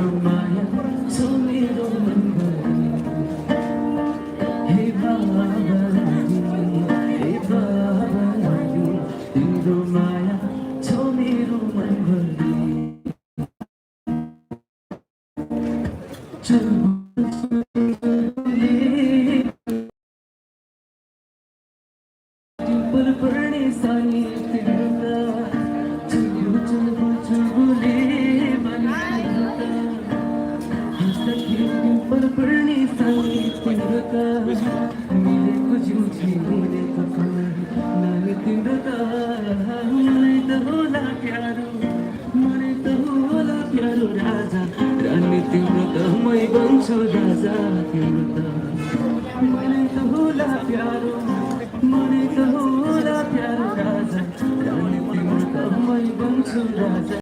तिम्रो माया छ मेरो मनभरि हे बाबाजी हे बाबाजी तिम्रो माया छ मेरो मनभरि टिम्पल पर्ने सानी तिर्दा चुलबुले मानिसता हँस्दा टिम्पल पर्ने सानी तिर्दा मिलेको जिउ मिलेको नानी तिर्दा मलाई त होला प्यारो राजा रानी तिम्रो त मै बन्छु राजा तिम्रो त मलाई त होला प्यारो राजा रानी तिम्रो त मै बन्छु राजा